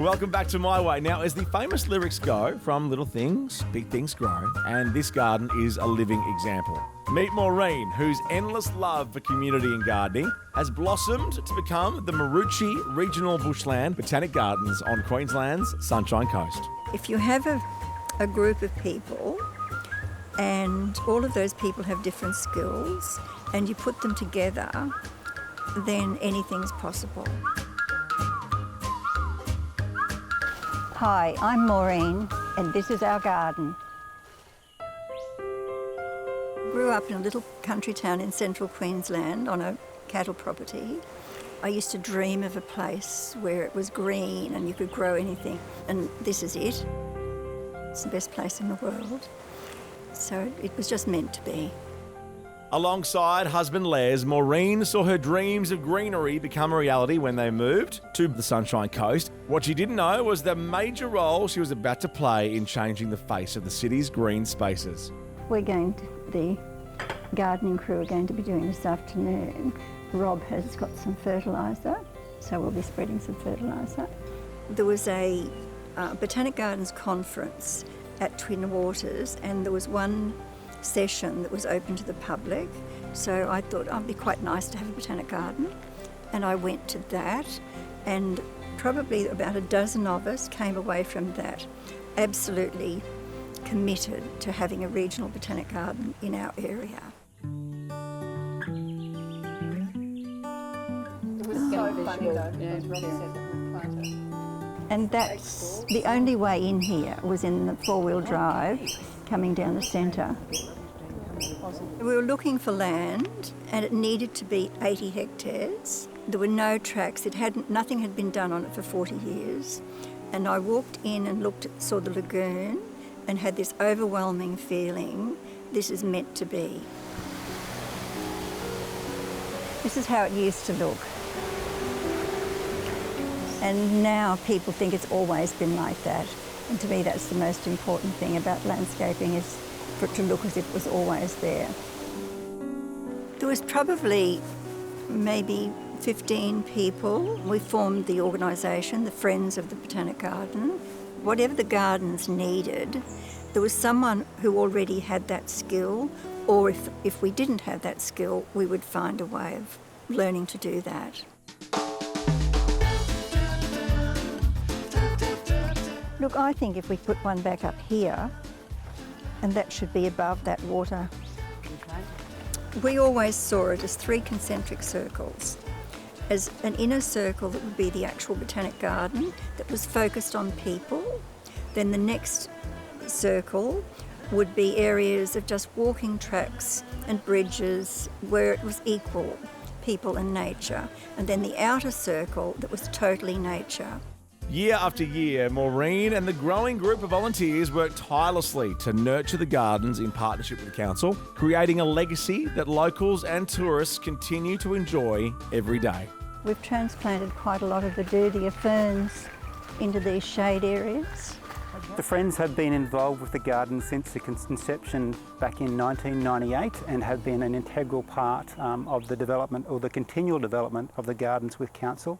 Welcome back to My Way. Now, as the famous lyrics go, from little things, big things grow, and this garden is a living example. Meet Maureen, whose endless love for community and gardening has blossomed to become the Maroochy Regional Bushland Botanic Gardens on Queensland's Sunshine Coast. If you have a group of people and all of those people have different skills and you put them together, then anything's possible. Hi, I'm Maureen and this is our garden. Grew up in a little country town in central Queensland on a cattle property. I used to dream of a place where it was green and you could grow anything, and this is it. It's the best place in the world. So it was just meant to be. Alongside husband Les, Maureen saw her dreams of greenery become a reality when they moved to the Sunshine Coast. What she didn't know was the major role she was about to play in changing the face of the city's green spaces. The gardening crew are going to be doing this afternoon. Rob has got some fertiliser, so we'll be spreading some fertiliser. There was a Botanic Gardens conference at Twin Waters, and there was one session that was open to the public, so I thought it'd be quite nice to have a botanic garden, and I went to that, and probably about a dozen of us came away from that absolutely committed to having a regional botanic garden in our area. It was so funny though, because Rob said that we planted. And that's the only way in here was in the four-wheel drive coming down the centre. We were looking for land and it needed to be 80 hectares. There were no tracks, nothing had been done on it for 40 years. And I walked in and saw the lagoon and had this overwhelming feeling, this is meant to be. This is how it used to look. And now people think it's always been like that. And to me, that's the most important thing about landscaping, is for it to look as if it was always there. There was probably maybe 15 people. We formed the organisation, the Friends of the Botanic Garden. Whatever the gardens needed, there was someone who already had that skill, or if we didn't have that skill, we would find a way of learning to do that. Look, I think if we put one back up here, and that should be above that water. We always saw it as 3 concentric circles. As an inner circle that would be the actual botanic garden that was focused on people. Then the next circle would be areas of just walking tracks and bridges where it was equal, people and nature. And then the outer circle that was totally nature. Year after year, Maureen and the growing group of volunteers work tirelessly to nurture the gardens in partnership with the council, creating a legacy that locals and tourists continue to enjoy every day. We've transplanted quite a lot of Adudia ferns into these shade areas. The Friends have been involved with the garden since its inception back in 1998 and have been an integral part of the development, or the continual development, of the gardens with council.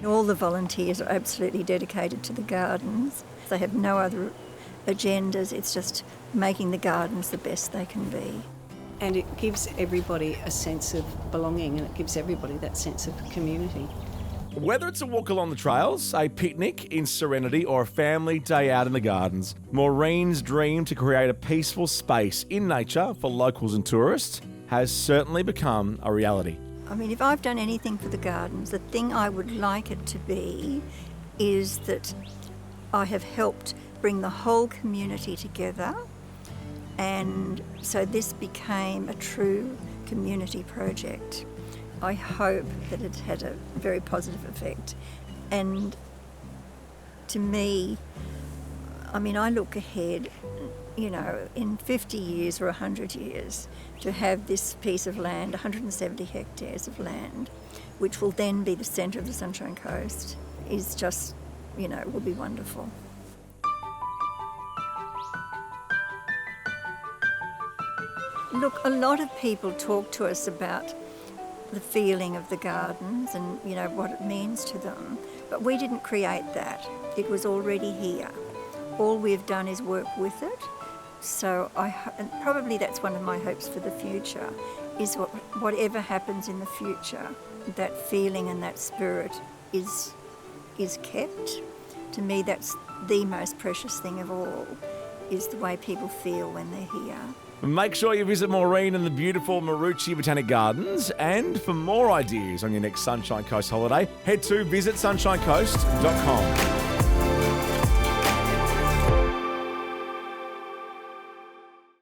All the volunteers are absolutely dedicated to the gardens. They have no other agendas, it's just making the gardens the best they can be. And it gives everybody a sense of belonging, and it gives everybody that sense of community. Whether it's a walk along the trails, a picnic in serenity, or a family day out in the gardens, Maureen's dream to create a peaceful space in nature for locals and tourists has certainly become a reality. I mean, if I've done anything for the gardens, the thing I would like it to be is that I have helped bring the whole community together, and so this became a true community project. I hope that it had a very positive effect. And to me, I mean, I look ahead, you know, in 50 years or 100 years, to have this piece of land, 170 hectares of land, which will then be the centre of the Sunshine Coast, is just, you know, will be wonderful. Look, a lot of people talk to us about the feeling of the gardens and, you know, what it means to them. But we didn't create that. It was already here. All we've done is work with it. So and probably that's one of my hopes for the future, is whatever happens in the future, that feeling and that spirit is kept. To me, that's the most precious thing of all, is the way people feel when they're here. Make sure you visit Maureen in the beautiful Marucci Botanic Gardens. And for more ideas on your next Sunshine Coast holiday, head to visitsunshinecoast.com.